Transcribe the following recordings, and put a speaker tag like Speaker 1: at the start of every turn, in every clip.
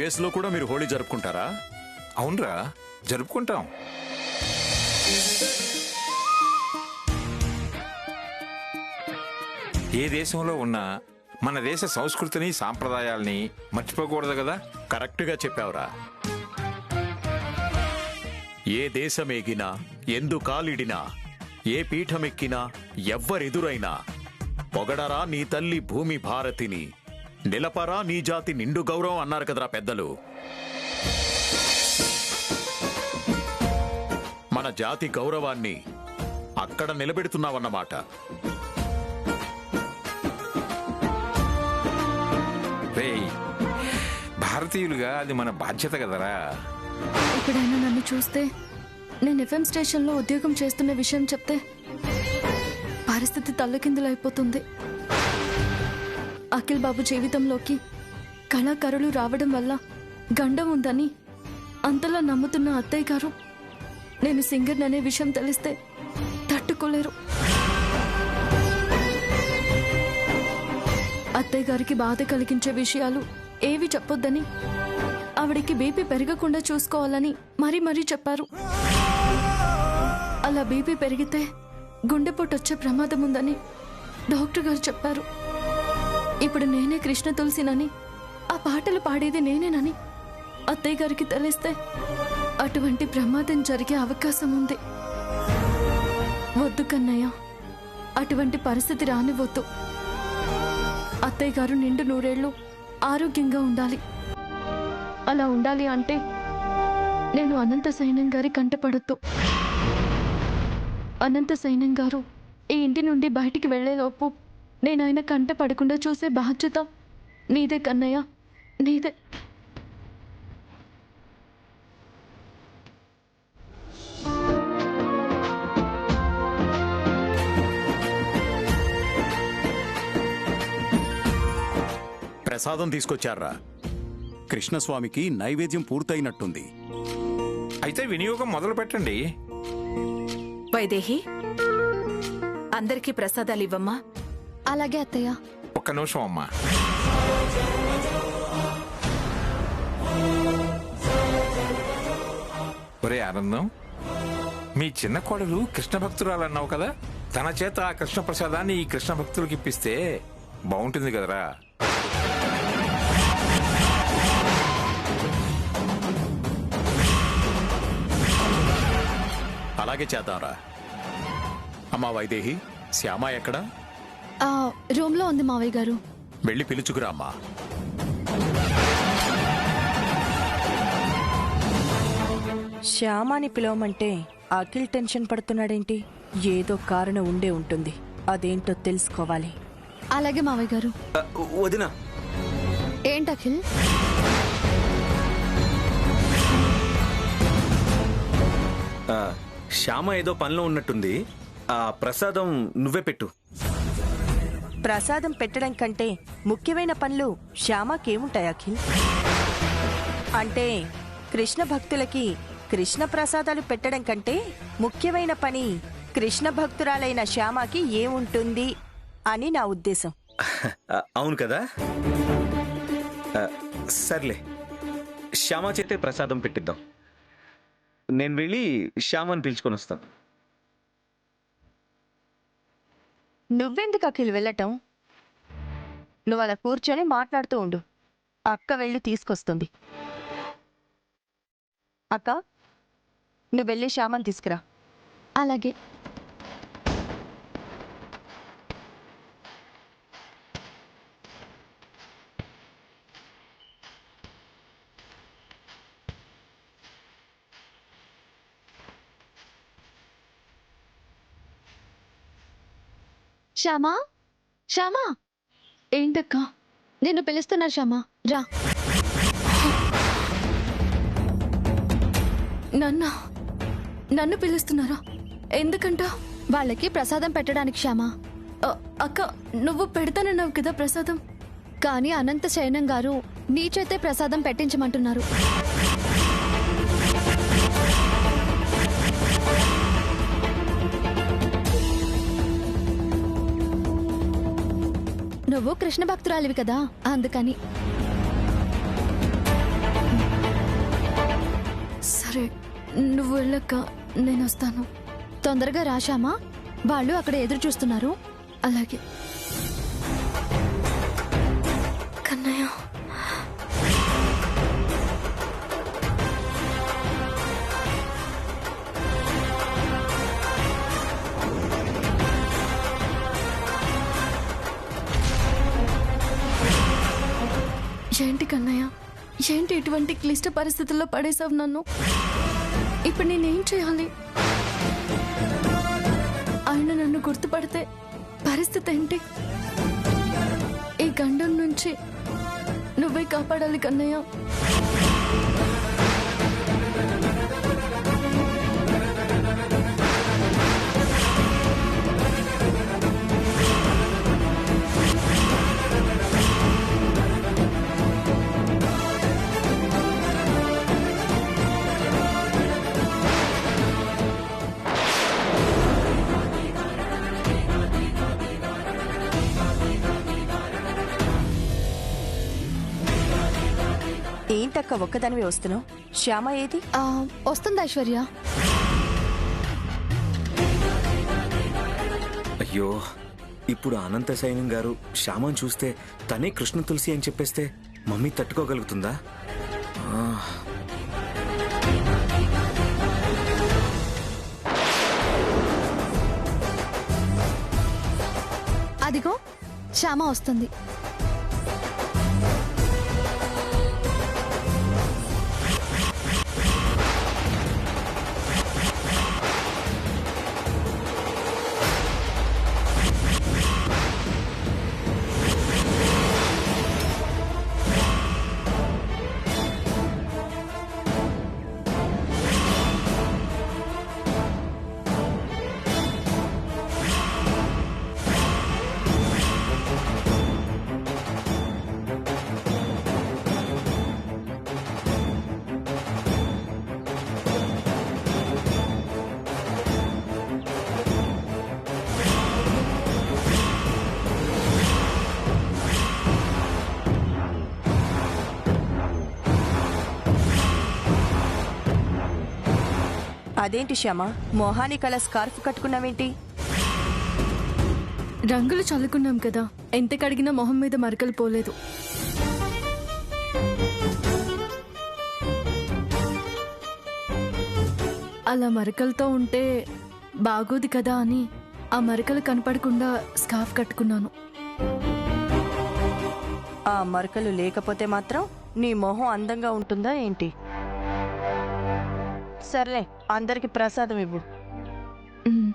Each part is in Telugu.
Speaker 1: యుఎస్ లో కూడా మీరు హోళీ జరుపుకుంటారా?
Speaker 2: అవునరా, జరుపుకుంటాం. ఏ దేశంలో ఉన్నా మన దేశ సంస్కృతిని సాంప్రదాయాల్ని మర్చిపోకూడదు కదా.
Speaker 1: కరెక్ట్గా చెప్పావురా. ఏ దేశమేగినా, ఎందు కాలిడినా, ఏ పీఠమెక్కినా, ఎవ్వరెదురైనా పొగడరా నీ తల్లి భూమి భారతిని, నిలపరా నీ జాతి నిండు గౌరవం అన్నారు కదరా పెద్దలు. మన జాతి గౌరవాన్ని అక్కడ నిలబెడుతున్నావన్నమాట.
Speaker 2: రేయ్, భారతీయులుగా అది మన బాధ్యత కదరా.
Speaker 3: ఎప్పుడైనా నన్ను చూస్తే, నేను ఎఫ్ఎం స్టేషన్లో ఉద్యోగం చేస్తున్న విషయం చెప్తే పరిస్థితి తల్లకిందులైపోతుంది. అఖిల్ బాబు జీవితంలోకి కళాకారులు రావడం వల్ల గండం ఉందని అంతలా నమ్ముతున్న అత్తయ్య గారు నేను సింగర్ అనే విషయం తెలిస్తే తట్టుకోలేరు. అత్తయ్య గారికి బాధ కలిగించే విషయాలు ఏవి చెప్పొద్దని, ఆవిడికి బీపీ పెరగకుండా చూసుకోవాలని మరీ చెప్పారు. అలా బీపీ పెరిగితే గుండెపోటు వచ్చే ప్రమాదం ఉందని డాక్టర్ గారు చెప్పారు. ఇప్పుడు నేనే కృష్ణ తులసినని, ఆ పాటలు పాడేది నేనేనని అత్తయ్య గారికి తెలిస్తే అటువంటి ప్రమాదం జరిగే అవకాశం ఉంది. వద్దు కన్నయ్య, అటువంటి పరిస్థితి రానివద్దు. అత్తయ్య గారు నిండు నూరేళ్లు ఆరోగ్యంగా ఉండాలి. అలా ఉండాలి అంటే నేను అనంత సైన్యం గారి కంటపడద్దు. అనంత సైన్యం గారు ఈ ఇంటి నుండి బయటికి వెళ్లేలోపు నేను ఆయన కంట పడకుండా చూసే బాధ్యత నీదే కన్నయ్య, నీదే.
Speaker 1: ప్రసాదం తీసుకొచ్చారా? కృష్ణస్వామికి నైవేద్యం పూర్తయినట్టుంది.
Speaker 2: అయితే వినియోగం మొదలు పెట్టండి.
Speaker 4: వైదేహి, అందరికీ ప్రసాదాలు ఇవ్వమ్మా.
Speaker 3: అలాగే అత్తయ్య.
Speaker 2: ఒక్క నిమిషం అమ్మా. ఒరే ఆనందం, మీ చిన్న కోడలు కృష్ణ భక్తురాలు అన్నావు కదా, తన చేత ఆ కృష్ణ ప్రసాదాన్ని ఈ కృష్ణ భక్తులకు ఇప్పిస్తే బాగుంటుంది కదరా.
Speaker 1: అలాగే చేద్దాంరా. అమ్మా వైదేహి, శ్యామ ఎక్కడా?
Speaker 3: రూమ్ లో ఉంది మావయ్య గారు.
Speaker 1: వెళ్ళి పిలుచుకురా అమ్మా.
Speaker 5: శ్యామాని పిలవమంటే అఖిల్ టెన్షన్ పడుతున్నాడేంటి? ఏదో కారణం ఉండే ఉంటుంది, అదేంటో తెలుసుకోవాలి.
Speaker 3: అలాగే మావయ్య గారు.
Speaker 6: వదినా.
Speaker 3: ఏంటి అఖిల్?
Speaker 6: శ్యామ ఏదో పనిలో ఉన్నట్టుంది. ఆ ప్రసాదం నువ్వే పెట్టు.
Speaker 5: ప్రసాదం పెట్టడం కంటే ముఖ్యమైన పనులు శ్యామకేముంటాయి అఖిల్? అంటే కృష్ణ భక్తులకి కృష్ణ ప్రసాదాలు పెట్టడం కంటే ముఖ్యమైన పని కృష్ణ భక్తురాలైన శ్యామకి ఏముంటుంది అని నా ఉద్దేశం.
Speaker 6: అవును కదా. సర్లే, శ్యామ చేతే ప్రసాదం పెట్టిద్దాం. నేను వెళ్ళి శ్యామని పిలుచుకొని వస్తాను.
Speaker 5: నువ్వెందుకు అఖిల్ వెళ్ళటం? నువ్వు అలా కూర్చొని మాట్లాడుతూ ఉండు, అక్క వెళ్ళి తీసుకొస్తుంది. అక్క, నువ్వు వెళ్ళి శ్యామని తీసుకురా.
Speaker 3: అలాగే. శ్యామా, శ్యామా. ఏంటక్క? నిన్ను పిలుస్తున్నా శ్యామా, రా. నన్ను పిలుస్తున్నారా? ఎందుకంట? వాళ్ళకి ప్రసాదం పెట్టడానికి శ్యామా. అక్క, నువ్వు పెడతానన్నావు కదా ప్రసాదం. కానీ అనంత శయనం గారు నీ చేతే ప్రసాదం పెట్టించమంటున్నారు. నువ్వు కృష్ణ భక్తురాలివి కదా, అందుకని. సరే నువ్వు వెళ్ళక్క, నేను వస్తాను.
Speaker 7: తొందరగా రాశామా, వాళ్ళు అక్కడ ఎదురు చూస్తున్నారు.
Speaker 3: అలాగే కన్నయ్య. ఏంటి కన్నయ్య, ఏంటి ఇటువంటి క్లిష్ట పరిస్థితుల్లో పడేసావు నన్ను? ఇప్పుడు నేనేం చేయాలి? ఆయన నన్ను గుర్తుపడితే పరిస్థితి ఏంటి? ఈ గండం నుంచి నువ్వే కాపాడాలి కన్నయ్య.
Speaker 5: ఏంటక్క ఒక్కదానివే వస్తున్నావు? శ్యామ ఏది?
Speaker 7: వస్తుంది ఐశ్వర్య.
Speaker 6: అయ్యో, ఇప్పుడు అనంత సైనం గారు శ్యామను చూస్తే తనే కృష్ణ తులసి అని చెప్పేస్తే మమ్మీ తట్టుకోగలుగుతుందా?
Speaker 7: అదిగో శ్యామ వస్తుంది.
Speaker 5: అదేంటి శ్యామ, మొహానికి అలా స్కార్ఫ్ కట్టుకున్నావేంటి?
Speaker 3: రంగులు చల్లుకున్నాం కదా, ఎంత కడిగినా మొహం మీద మరకలు పోలేదు. అలా మరకలతో ఉంటే బాగోదు కదా అని ఆ మరకలు కనపడకుండా స్కార్ఫ్ కట్టుకున్నాను.
Speaker 5: ఆ మరకలు లేకపోతే మాత్రం నీ మొహం అందంగా ఉంటుందా ఏంటి? సర్లే, అందరికి ప్రసాదం ఇవ్వు.
Speaker 3: ఉమ్.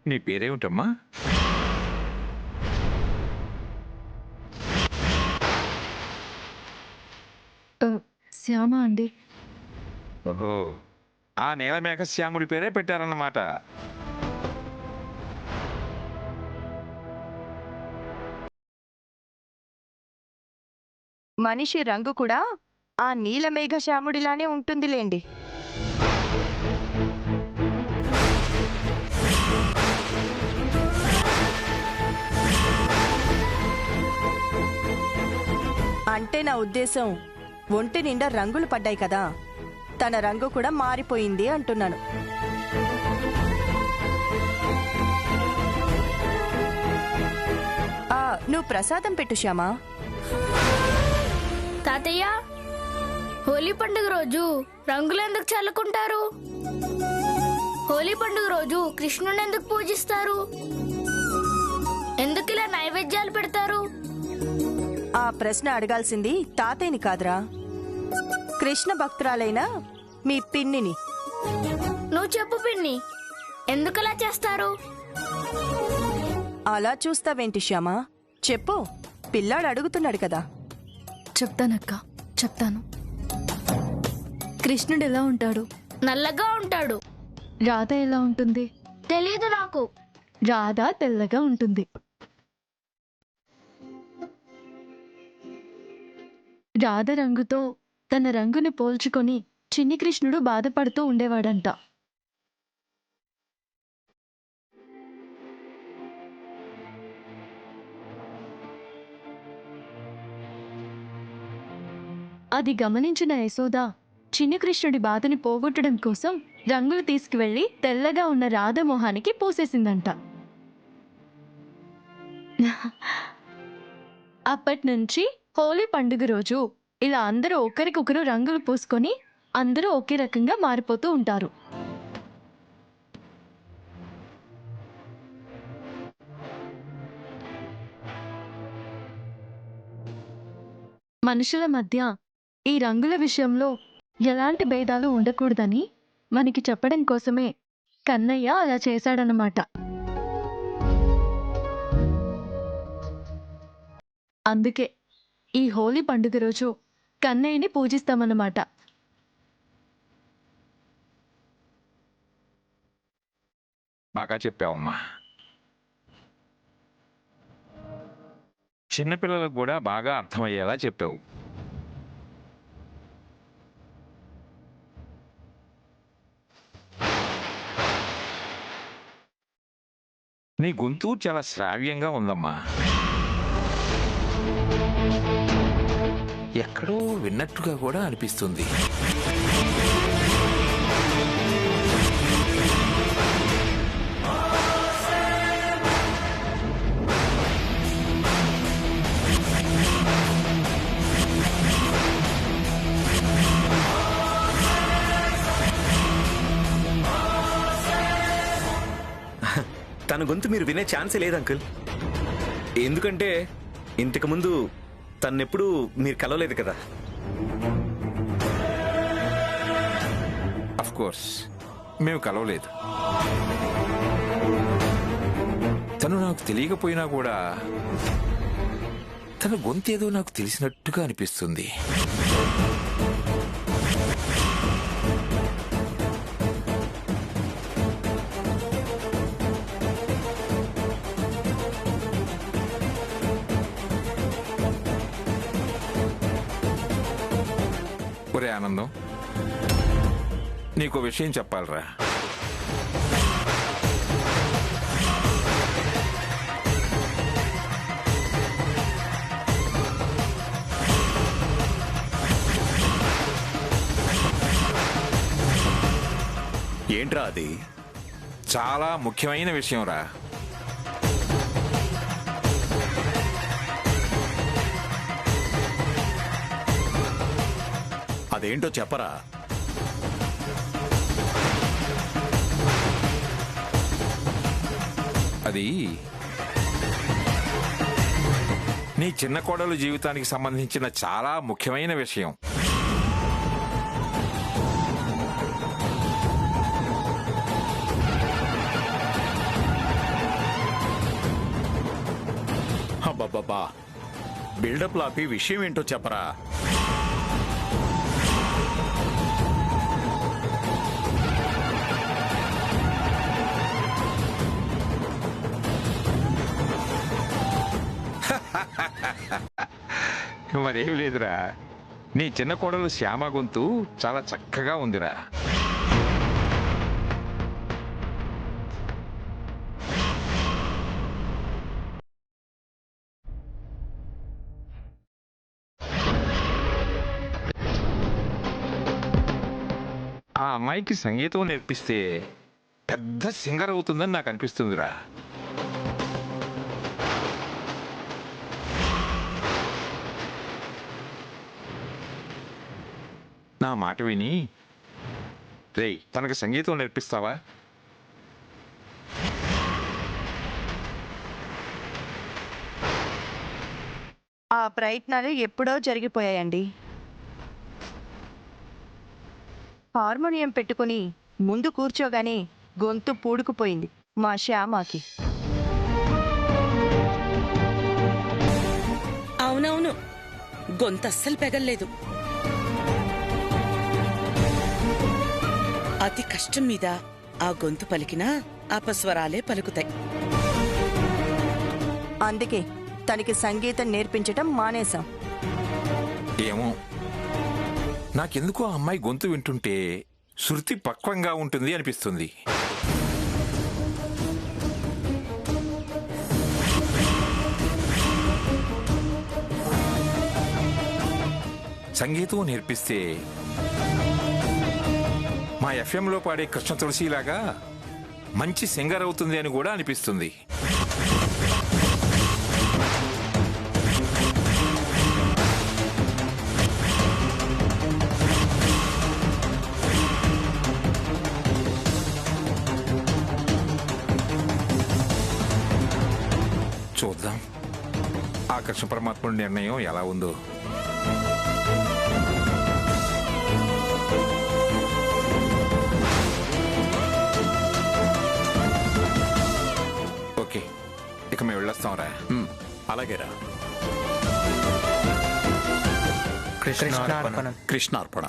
Speaker 2: నీ పేరేమిటమ్మా?
Speaker 3: శ్యామ అండి.
Speaker 2: ఓహో, ఆ నేలమేఘ శ్యాముడి పేరే పెట్టారన్నమాట.
Speaker 5: మనిషి రంగు కూడా ఆ నీలమేఘ శ్యాముడిలానే ఉంటుందిలేండి. అంటే నా ఉద్దేశం, ఒంటి నిండా రంగులు పడ్డాయి కదా, తన రంగు కూడా మారిపోయింది అంటున్నాను. నువ్వు ప్రసాదం పెట్టు శ్యామా.
Speaker 8: తాతయ్య, హోలీ పండుగ రోజు రంగులు ఎందుకు చల్లుకుంటారు? హోలీ పండుగ రోజు కృష్ణుని ఎందుకు పూజిస్తారు? ఎందుకు ఇలా నైవేద్యాలు పెడతారు?
Speaker 5: ఆ ప్రశ్న అడగాల్సింది తాతయ్యని కాదురా, కృష్ణ భక్తురాలైన మీ పిన్నిని.
Speaker 8: నువ్వు చెప్పు పిన్ని, ఎందుకలా చేస్తారు?
Speaker 5: అలా చూస్తావేంటి శ్యామా, చెప్పు. పిల్లాడు అడుగుతున్నాడు కదా.
Speaker 3: చెప్తానక్క, చెప్తాను. కృష్ణుడు ఎలా ఉంటాడు?
Speaker 8: నల్లగా ఉంటాడు.
Speaker 3: రాధ ఎలా ఉంటుంది?
Speaker 8: తెలియదు నాకు.
Speaker 3: రాధ తెల్లగా ఉంటుంది. రాధ రంగుతో తన రంగుని పోల్చుకొని చిన్ని కృష్ణుడు బాధపడుతూ ఉండేవాడంట. అది గమనించిన యశోద చిన్ని కృష్ణుడి బాధని పోగొట్టడం కోసం రంగులు తీసుకువెళ్లి తెల్లగా ఉన్న రాధ మొహానికి పూసేసిందంట. అప్పటి నుంచి హోలీ పండుగ రోజు ఇలా అందరూ ఒకరికొకరు రంగులు పూసుకొని అందరూ ఒకే రకంగా మారిపోతూ ఉంటారు. మనుషుల మధ్య ఈ రంగుల విషయంలో ఎలాంటి భేదాలు ఉండకూడదని మనకి చెప్పడం కోసమే కన్నయ్య అలా చేశాడనమాట. అందుకే ఈ హోలీ పండుగ రోజు కన్నయ్యని పూజిస్తామన్నమాట.
Speaker 2: బాగా చెప్పావమ్మా. చిన్నపిల్లలకు కూడా బాగా అర్థమయ్యేలా చెప్పావు. నీ గొంతు చాలా శ్రావ్యంగా ఉందమ్మా. ఎక్కడో విన్నట్టుగా కూడా అనిపిస్తుంది.
Speaker 6: తన గొంతు మీరు వినే ఛాన్సే లేదు అంకుల్. ఎందుకంటే ఇంతకుముందు తన్నెప్పుడు మీరు కలవలేదు కదా.
Speaker 2: అఫ్ కోర్స్ మేము కలవలేదు. తను నాకు తెలియకపోయినా కూడా తన గొంతేదో నాకు తెలిసినట్టుగా అనిపిస్తుంది. ఒరే ఆనందం, నీకు విషయం చెప్పాలరా.
Speaker 1: ఏంట్రా అది?
Speaker 2: చాలా ముఖ్యమైన విషయం రా.
Speaker 1: అదేంటో చెప్పరా.
Speaker 2: అది నీ చిన్న కోడలు జీవితానికి సంబంధించిన చాలా ముఖ్యమైన విషయం.
Speaker 1: అబ్బబ్బబ్బా, బిల్డప్ లాపి విషయం ఏంటో చెప్పరా.
Speaker 2: మరేం లేదురా, నీ చిన్న కోడలు శ్యామ గొంతు చాలా చక్కగా ఉందిరా. ఆ అమ్మాయికి సంగీతం నేర్పిస్తే పెద్ద సింగర్ అవుతుందని నాకు అనిపిస్తుందిరా. నా మాట విని రేయ్ తనకు సంగీతం నేర్పిస్తావా?
Speaker 5: ఆ ప్రయత్నాలు ఎప్పుడో జరిగిపోయాయండి. హార్మోనియం పెట్టుకుని ముందు కూర్చోగానే గొంతు పూడుకుపోయింది మా శ్యామకి.
Speaker 9: అవునవును, గొంతు అస్సలు పెగల్లేదు. అతి కష్టం మీద ఆ గొంతు పలికినా అపస్వరాలే పలుకుతాయి.
Speaker 5: అందుకే తనకి సంగీతం నేర్పించటం మానేశాం.
Speaker 2: ఏమో నాకెందుకో ఆ అమ్మాయి గొంతు వింటుంటే శృతి పక్వంగా ఉంటుంది అనిపిస్తుంది. సంగీతం నేర్పిస్తే మా ఎఫ్ఎంలో పాడే కృష్ణ తులసిలాగా మంచి సింగర్ అవుతుంది అని కూడా అనిపిస్తుంది. చూద్దాం ఆ కృష్ణ పరమాత్ముడి నిర్ణయం ఎలా ఉందో. ఓకే, ఇక మేము వెళ్ళొస్తాంరా.
Speaker 1: అలాగేరా.
Speaker 10: కృష్ణార్పణం.
Speaker 1: కృష్ణార్పణ.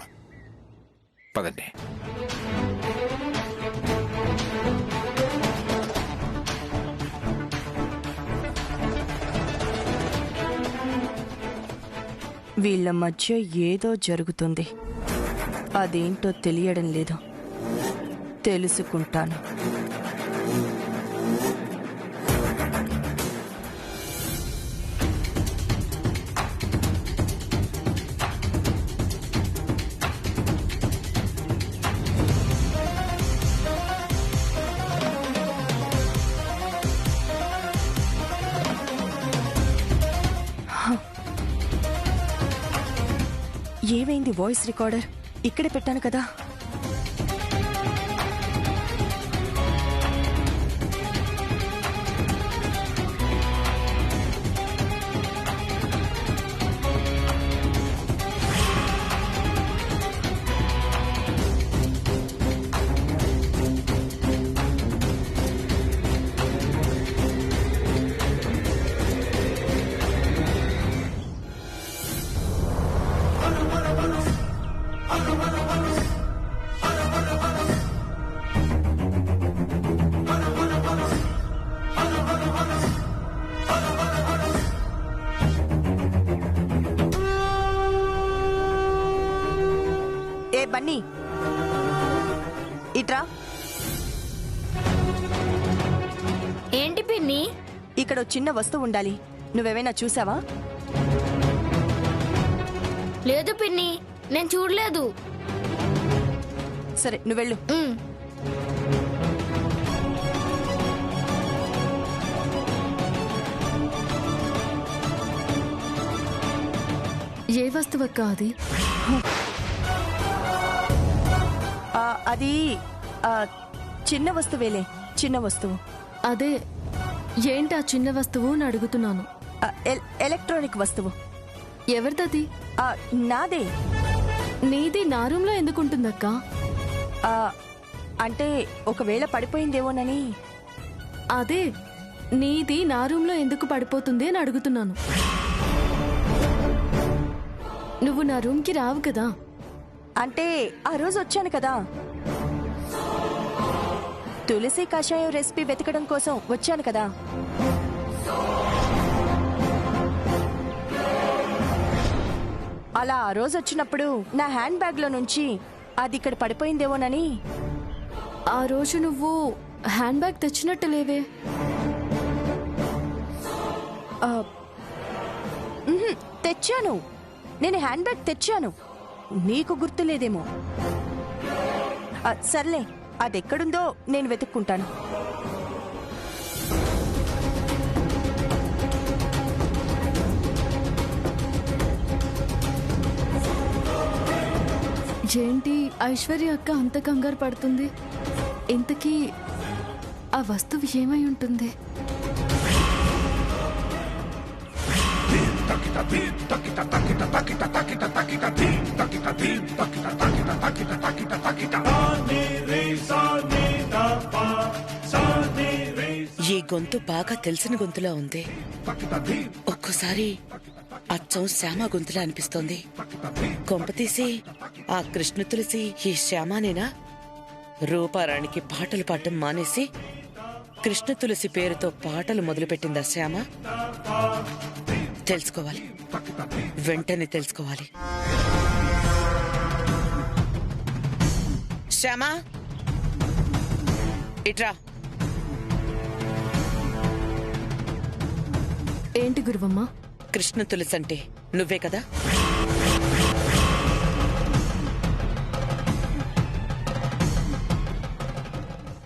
Speaker 2: పదండి.
Speaker 5: వీళ్ళ మధ్య ఏదో జరుగుతుంది. అదేంటో తెలియడం లేదు. తెలుసుకుంటాను. ఏమైంది? వాయిస్ రికార్డర్ ఇక్కడే పెట్టాను కదా. ఏ బన్నీ, ఇట్రా.
Speaker 8: ఏంటి పిన్ని?
Speaker 5: ఇక్కడ ఓ చిన్న వస్తువు ఉండాలి. నువ్వేమైనా చూసావా?
Speaker 8: లేదు పిన్ని, నేను చూడలేదు.
Speaker 5: సరే, నువ్వెళ్ళు.
Speaker 3: ఏ వస్తువక్క అది?
Speaker 5: అది చిన్న వస్తువేలే. చిన్న వస్తువు.
Speaker 3: అదే ఏంటి ఆ చిన్న వస్తువు అని అడుగుతున్నాను.
Speaker 5: ఎలక్ట్రానిక్ వస్తువు.
Speaker 3: ఎవరిదది?
Speaker 5: నాదే.
Speaker 3: నీది నా రూమ్లో ఎందుకుంటుందక్క?
Speaker 5: అంటే ఒకవేళ పడిపోయిందేమోనని.
Speaker 3: అదే నీది నా రూమ్లో ఎందుకు పడిపోతుంది అని అడుగుతున్నాను. నువ్వు నా రూమ్కి రావు కదా.
Speaker 5: అంటే ఆ రోజు వచ్చాను కదా, తులసి కషాయం రెసిపీ వెతకడం కోసం వచ్చాను కదా. అలా ఆ రోజు వచ్చినప్పుడు నా హ్యాండ్ బ్యాగ్ లో నుంచి అది ఇక్కడ పడిపోయిందేమోనని.
Speaker 3: ఆ రోజు నువ్వు హ్యాండ్ బ్యాగ్ తెచ్చినట్టు లేవే.
Speaker 5: తెచ్చాను, నేను హ్యాండ్ బ్యాగ్ తెచ్చాను. నీకు గుర్తులేదేమో. సర్లే, అదెక్కడుందో నేను వెతుక్కుంటాను.
Speaker 3: ఏంటి ఐశ్వర్య అక్క అంత కంగారు పడుతుంది? ఇంతకీ ఆ వస్తువు ఏమై ఉంటుంది?
Speaker 9: ఈ గొంతు బాగా తెలిసిన గొంతులా ఉంది. ఒక్కోసారి అచ్చం శ్యామ గొంతులా అనిపిస్తోంది. కొంపతీసి ఆ కృష్ణ తులసి ఈ శ్యామానేనా? రూపారాణికి పాటలు పాడటం మానేసి కృష్ణ తులసి పేరుతో పాటలు మొదలుపెట్టిందా శ్యామ? తెలుసుకోవాలి, వెంటనే తెలుసుకోవాలి. శ్యామ, ఇట్రా.
Speaker 3: ఏంటి గురువమ్మ?
Speaker 9: కృష్ణ తులసి అంటే నువ్వే కదా?